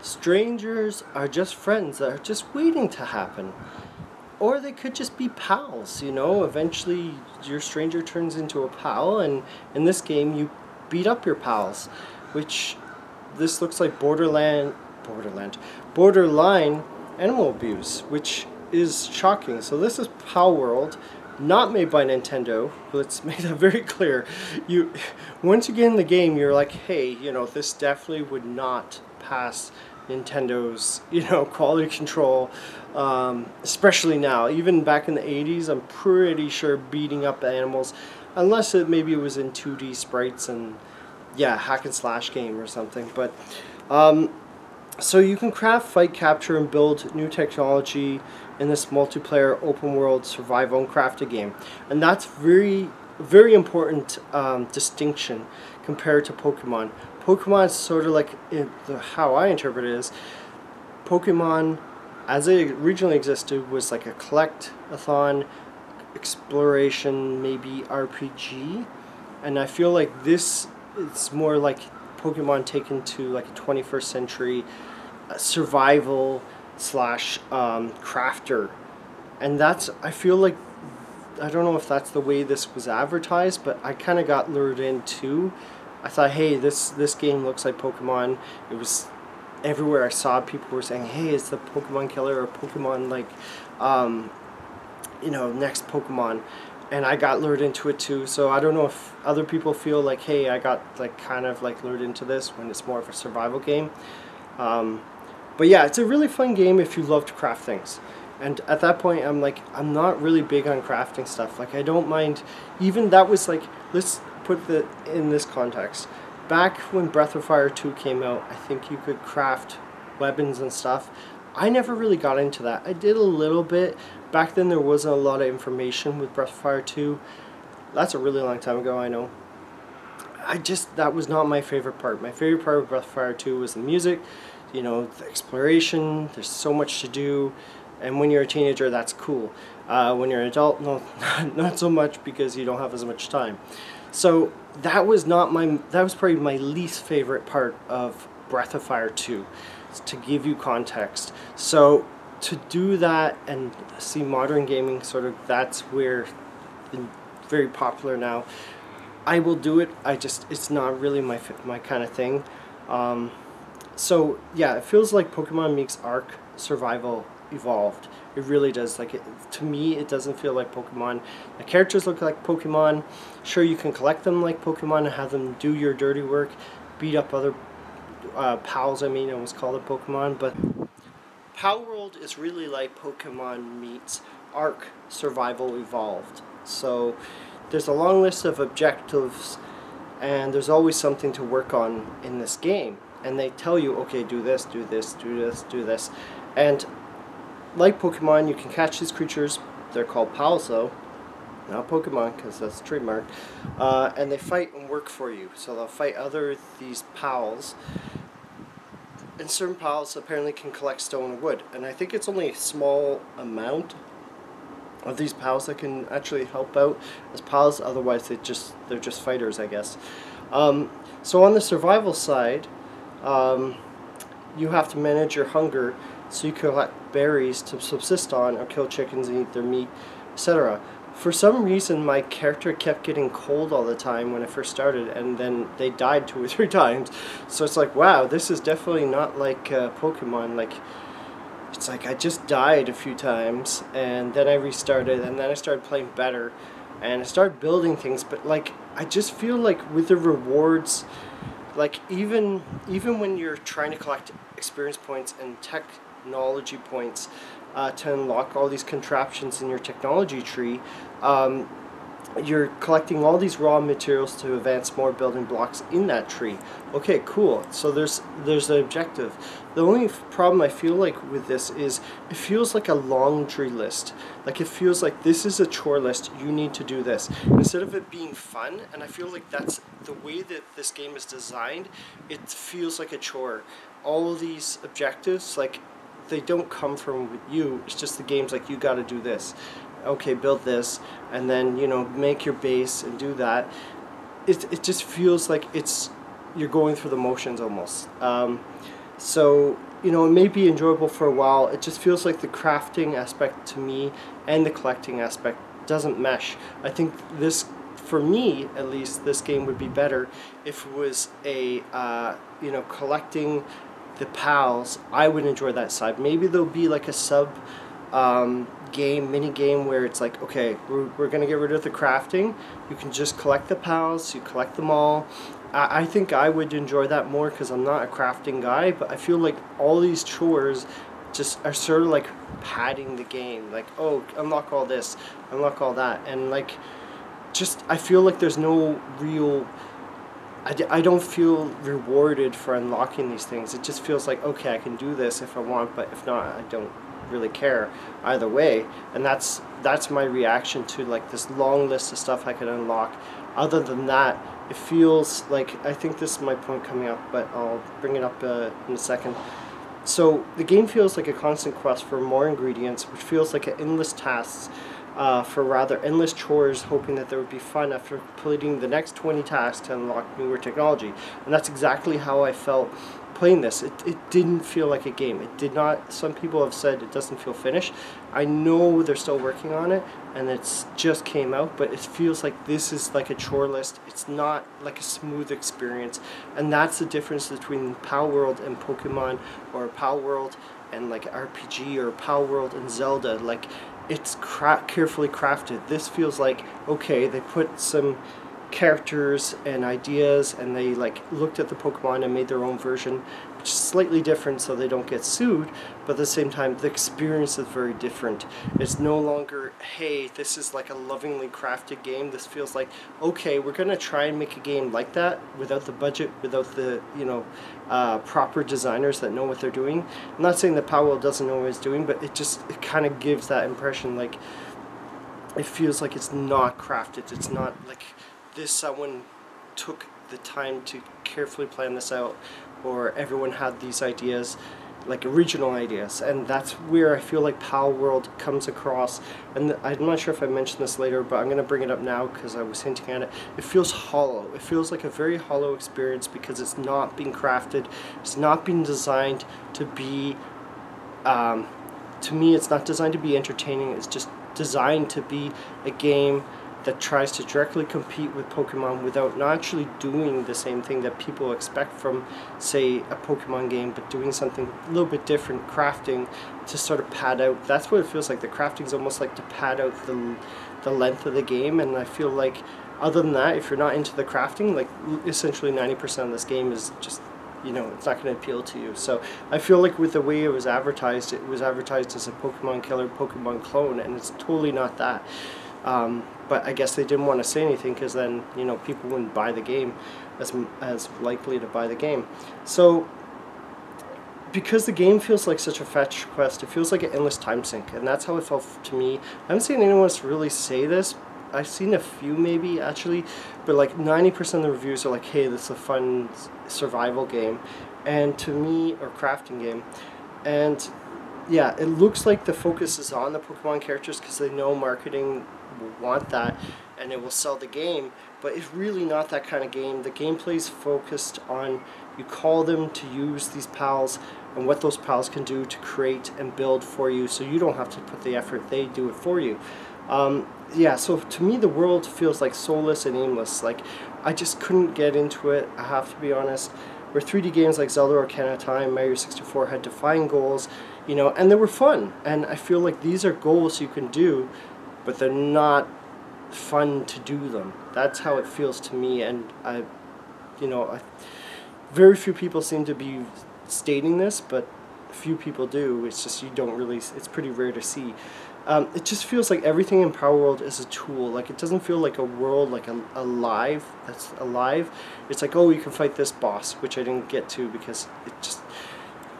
Strangers are just friends that are just waiting to happen. Or they could just be pals, you know? Eventually your stranger turns into a pal, and in this game you beat up your pals, which this looks like borderline animal abuse, which is shocking. So this is Palworld, not made by Nintendo. Let's make that very clear. Once you get in the game, you're like, hey, you know, this definitely would not pass Nintendo's, you know, quality control, especially now. Even back in the 80s, I'm pretty sure beating up animals, unless maybe it was in 2D sprites and, yeah, hack and slash game or something. But so you can craft, fight, capture, and build new technology in this multiplayer open world survival and crafting game, and that's very important distinction compared to Pokemon. Pokemon is sort of like, how I interpret it is, Pokemon as it originally existed was like a collect-a-thon, exploration, maybe RPG, and I feel like this is more like Pokemon taken to like a 21st century survival slash crafter, and that's, I feel like, I don't know if that's the way this was advertised, but I kind of got lured in too. I thought, hey, this game looks like Pokemon. It was everywhere I saw, people were saying, hey, it's the Pokemon killer, or Pokemon, like, you know, next Pokemon. And I got lured into it too. So I don't know if other people feel like, hey, I got like kind of like lured into this when it's more of a survival game. But yeah, it's a really fun game if you love to craft things. And at that point, I'm like, I'm not really big on crafting stuff. Like, I don't mind, even that was like, let's put it in this context. Back when Breath of Fire 2 came out, I think you could craft weapons and stuff. I never really got into that. I did a little bit. Back then there wasn't a lot of information with Breath of Fire 2. That's a really long time ago, I know. That was not my favorite part. My favorite part of Breath of Fire 2 was the music, you know, the exploration. There's so much to do. And when you're a teenager, that's cool. When you're an adult, no, not so much, because you don't have as much time. So that was probably my least favorite part of Breath of Fire 2, to give you context. So to do that and see modern gaming, sort of, that's where it's very popular now. I will do it. It's not really my kind of thing. So yeah, it feels like Pokemon meets Ark Survival Evolved. It really does. Like, to me, it doesn't feel like Pokemon. The characters look like Pokemon. Sure, you can collect them like Pokemon and have them do your dirty work, beat up other pals. I mean, I almost called it Pokemon, but Palworld is really like Pokemon meets Ark Survival Evolved. So there's a long list of objectives, and there's always something to work on in this game. And they tell you, okay, do this, do this, do this, do this. And like Pokemon, you can catch these creatures. They're called pals, though, not Pokemon, because that's trademarked. And they fight and work for you. So they'll fight these pals. And certain pals apparently can collect stone and wood. And I think it's only a small amount of these pals that can actually help out as pals. Otherwise, they're just fighters, I guess. So on the survival side, you have to manage your hunger, so you collect berries to subsist on, or kill chickens and eat their meat, etc. For some reason, my character kept getting cold all the time when I first started, and then they died 2 or 3 times. So it's like, wow, this is definitely not like Pokemon. Like, it's like I just died a few times, and then I restarted, and then I started playing better, and I started building things. But like, I just feel like with the rewards, like even when you're trying to collect experience points and technology points to unlock all these contraptions in your technology tree, you're collecting all these raw materials to advance more building blocks in that tree. Okay, cool. So there's the objective. The only problem I feel like with this is it feels like a laundry list. Like, it feels like this is a chore list. You need to do this instead of it being fun. And I feel like that's the way that this game is designed. It feels like a chore. All of these objectives, like, they don't come from you. It's just the game's like, you got to do this. Okay, build this, and then, you know, make your base and do that. It just feels like you're going through the motions almost. So you know, it may be enjoyable for a while. It just feels like the crafting aspect to me and the collecting aspect doesn't mesh. I think this, for me at least, this game would be better if it was a you know, collecting the pals. I would enjoy that side. Maybe there'll be like a sub mini game where it's like, okay, we're gonna get rid of the crafting. You can just collect the pals. You collect them all. I think I would enjoy that more because I'm not a crafting guy, but I feel like all these chores just are sort of like padding the game. Like, oh, unlock all this, unlock all that, and like, just I feel like there's no real. I don't feel rewarded for unlocking these things. It just feels like, okay, I can do this if I want, but if not, I don't really care either way. And that's my reaction to like this long list of stuff I could unlock. Other than that, it feels like, I think this is my point coming up, but I'll bring it up in a second. So the game feels like a constant quest for more ingredients, which feels like an endless tasks for rather endless chores, hoping that there would be fun after completing the next 20 tasks to unlock newer technology. And that's exactly how I felt playing this. It didn't feel like a game. It did not. Some people have said it doesn't feel finished. I know they're still working on it, and it's just came out, but it feels like this is like a chore list. It's not like a smooth experience, and that's the difference between Palworld and Pokemon, or Palworld and like RPG, or Palworld and Zelda. Like, it's carefully crafted. This feels like, okay, they put some characters and ideas, and they like looked at the Pokemon and made their own version, which is slightly different so they don't get sued, but at the same time the experience is very different. It's no longer, hey, this is like a lovingly crafted game. This feels like, okay, we're gonna try and make a game like that without the budget, without the, you know, proper designers that know what they're doing. I'm not saying that Palworld doesn't know what it's doing, but it kind of gives that impression. Like, it feels like it's not crafted. It's not like someone took the time to carefully plan this out, or everyone had these ideas, like original ideas. And that's where I feel like Palworld comes across. And I'm not sure if I mentioned this later, but I'm going to bring it up now because I was hinting at it. It feels hollow. It feels like a very hollow experience because it's not being crafted. It's not being designed to be, to me, it's not designed to be entertaining. It's just designed to be a game that tries to directly compete with Pokemon without not actually doing the same thing that people expect from, say, a Pokemon game, but doing something a little bit different, crafting to sort of pad out. That's what it feels like. The crafting is almost like to pad out the length of the game, and I feel like other than that, if you're not into the crafting, like essentially 90% of this game is just, you know, it's not going to appeal to you. So I feel like with the way it was advertised as a Pokemon killer, Pokemon clone, and it's totally not that. But I guess they didn't want to say anything because then, you know, people wouldn't buy the game as likely to buy the game. So because the game feels like such a fetch quest, it feels like an endless time sink, and that's how it felt to me. I haven't seen anyone else really say this. I've seen a few maybe actually, but like 90% of the reviews are like, hey, this is a fun survival game, and to me, or crafting game. And yeah, it looks like the focus is on the Pokemon characters because they know marketing will want that and it will sell the game, but it's really not that kind of game. The gameplay is focused on, you call them to use these pals and what those pals can do to create and build for you, so you don't have to put the effort, they do it for you. Yeah, so to me the world feels like soulless and aimless. Like, I just couldn't get into it, I have to be honest. Where 3D games like Zelda or Ocarina of Time, Mario 64 had defined goals, you know, and they were fun. And I feel like these are goals you can do, but they're not fun to do them. That's how it feels to me, and very few people seem to be stating this, but few people do. It's just, you don't really, it's pretty rare to see. It just feels like everything in Palworld is a tool. Like, it doesn't feel like a world, like alive, that's alive. It's like, oh, you can fight this boss, which I didn't get to because it just,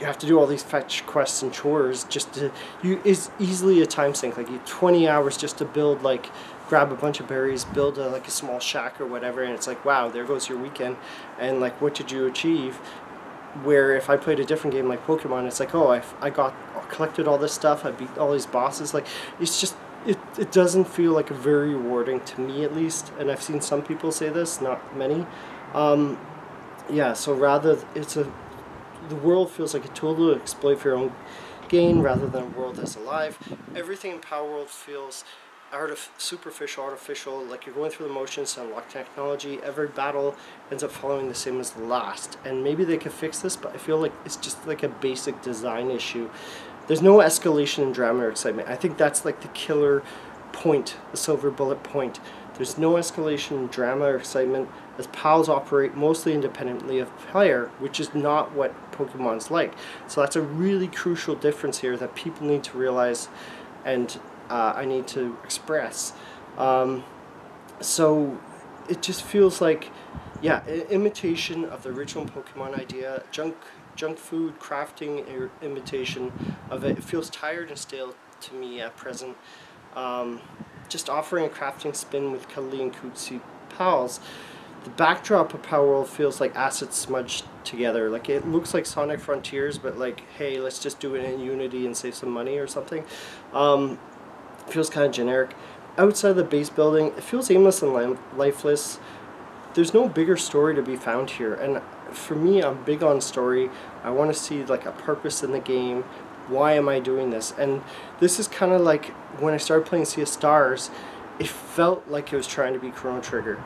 you have to do all these fetch quests and chores just to, it's easily a time sink. Like, you 20 hours just to build, like, grab a bunch of berries, build like a small shack or whatever, and it's like, wow, there goes your weekend, and like, what did you achieve? Where if I played a different game like Pokemon, it's like, oh, I collected all this stuff, I beat all these bosses. Like, it's just, it doesn't feel like very rewarding to me, at least, and I've seen some people say this, not many. Yeah, so rather, it's a the world feels like a tool to exploit for your own gain rather than a world that's alive. Everything in Palworld feels superficial, artificial, like you're going through the motions to unlock technology. Every battle ends up following the same as the last, and maybe they could fix this, but I feel like it's just like a basic design issue. There's no escalation in drama or excitement. I think that's like the killer point, the silver bullet point. There's no escalation in drama or excitement, as pals operate mostly independently of player, which is not what Pokemon's like. So that's a really crucial difference here that people need to realize, and I need to express. So it just feels like, yeah, an imitation of the original Pokemon idea, junk food crafting imitation of it. It feels tired and stale to me at present. Just offering a crafting spin with cuddly and cutesy pals. The backdrop of Palworld feels like assets smudged together. Like it looks like Sonic Frontiers, but like, hey, let's just do it in Unity and save some money or something. It feels kind of generic. Outside of the base building, it feels aimless and lifeless. There's no bigger story to be found here, and for me, I'm big on story. I want to see like a purpose in the game. Why am I doing this? And this is kind of like when I started playing Sea of Stars, it felt like it was trying to be Chrono Trigger,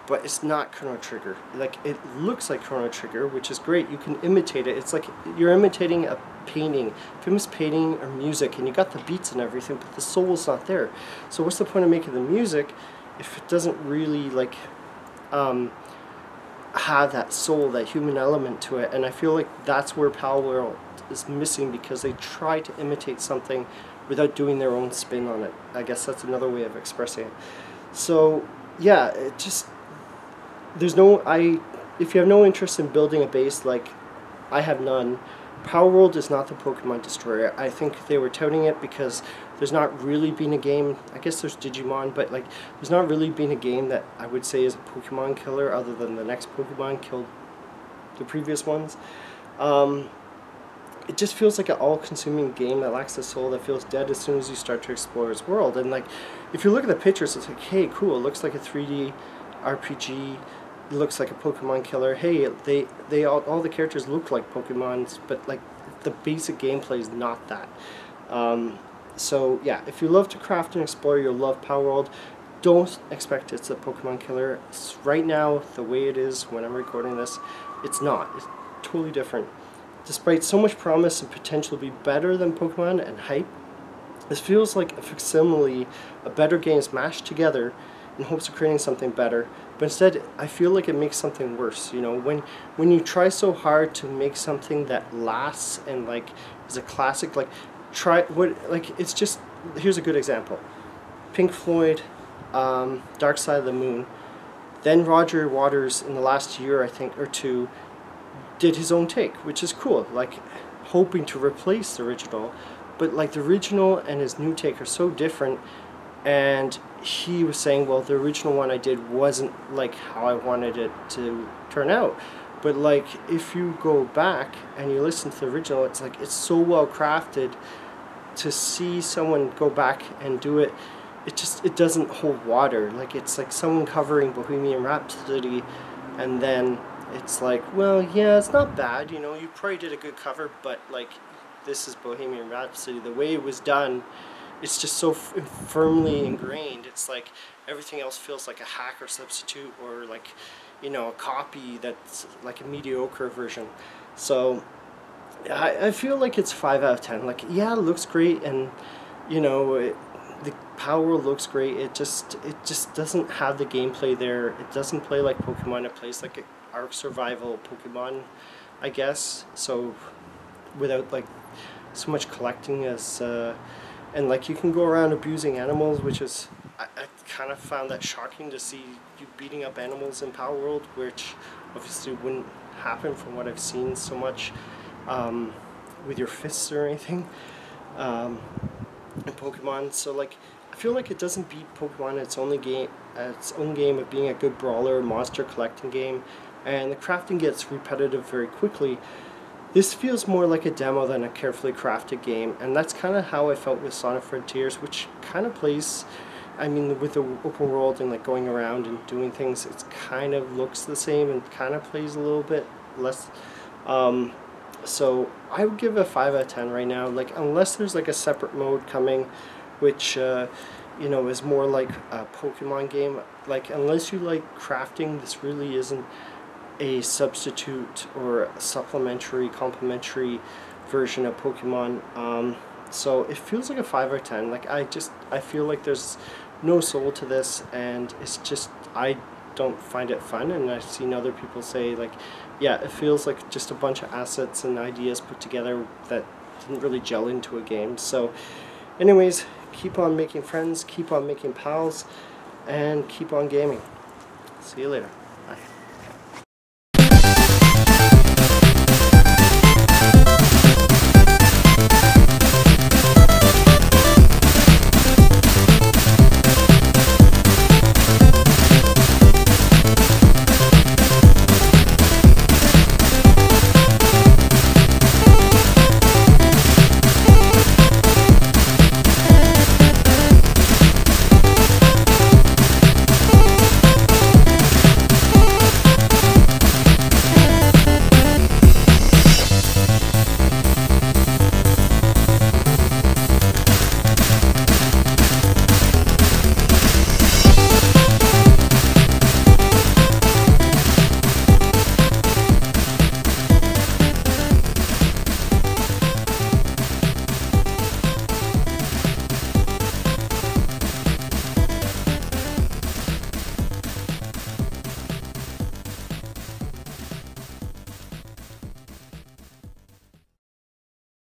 but it's not Chrono Trigger. Like it looks like Chrono Trigger, which is great. You can imitate it. It's like you're imitating a painting, famous painting or music, and you got the beats and everything, but the soul's not there. So what's the point of making the music if it doesn't really like have that soul, that human element to it? And I feel like that's where Palworld is missing, because they try to imitate something without doing their own spin on it. I guess that's another way of expressing it. So yeah, it just, there's no, if you have no interest in building a base, like I have none, Palworld is not the Pokemon Destroyer. I think they were touting it because there's not really been a game, I guess there's Digimon, but like there's not really been a game that I would say is a Pokemon killer other than the next Pokemon killed the previous ones. It just feels like an all-consuming game that lacks the soul, that feels dead as soon as you start to explore its world. And like, if you look at the pictures, it's like, hey, cool, it looks like a 3D RPG, it looks like a Pokemon killer. Hey, all the characters look like Pokemons, but like the basic gameplay is not that. So yeah, if you love to craft and explore, you'll love Palworld. Don't expect it's a Pokemon killer. Right now, the way it is when I'm recording this, it's not. It's totally different. Despite so much promise and potential to be better than Pokemon and hype, this feels like a facsimile of better games mashed together in hopes of creating something better. But instead, I feel like it makes something worse. You know, when you try so hard to make something that lasts and like is a classic, like it's just, here's a good example. Pink Floyd, Dark Side of the Moon. Then Roger Waters in the last year, I think, or two, did his own take, which is cool, like hoping to replace the original, but like the original and his new take are so different, and he was saying, well, the original one I did wasn't like how I wanted it to turn out. But like if you go back and you listen to the original, it's like it's so well crafted. To see someone go back and do it, it doesn't hold water. Like it's like someone covering Bohemian Rhapsody, and then it's like, well, yeah, it's not bad, you know, you probably did a good cover, but like this is Bohemian Rhapsody. The way it was done, it's just so firmly ingrained. It's like everything else feels like a hack or substitute, or like, you know, a copy that's like a mediocre version. So I feel like it's 5 out of 10. Like, yeah, it looks great, and you know, the Palworld looks great. It just doesn't have the gameplay there. It doesn't play like Pokemon. It plays like an Ark survival Pokemon, I guess. So without like so much collecting as and like you can go around abusing animals, which is, I kind of found that shocking to see you beating up animals in Palworld, which obviously wouldn't happen from what I've seen so much with your fists or anything in Pokemon. So like I feel like it doesn't beat Pokemon its own game of being a good brawler, monster collecting game, and the crafting gets repetitive very quickly. This feels more like a demo than a carefully crafted game, and that's kind of how I felt with Sonic Frontiers, which kind of plays, I mean, with the open world and like going around and doing things, it kind of looks the same and kind of plays a little bit less. So I would give it a 5 out of 10 right now. Like, unless there's like a separate mode coming, which you know, is more like a Pokemon game. Like, unless you like crafting, this really isn't a substitute or a supplementary, complementary version of Pokemon. So it feels like a 5 out of 10. Like, I feel like there's no soul to this, and it's just, I don't find it fun. And I've seen other people say, like, yeah, it feels like just a bunch of assets and ideas put together that didn't really gel into a game. So anyways, keep on making friends, keep on making pals, and keep on gaming. See you later. Bye.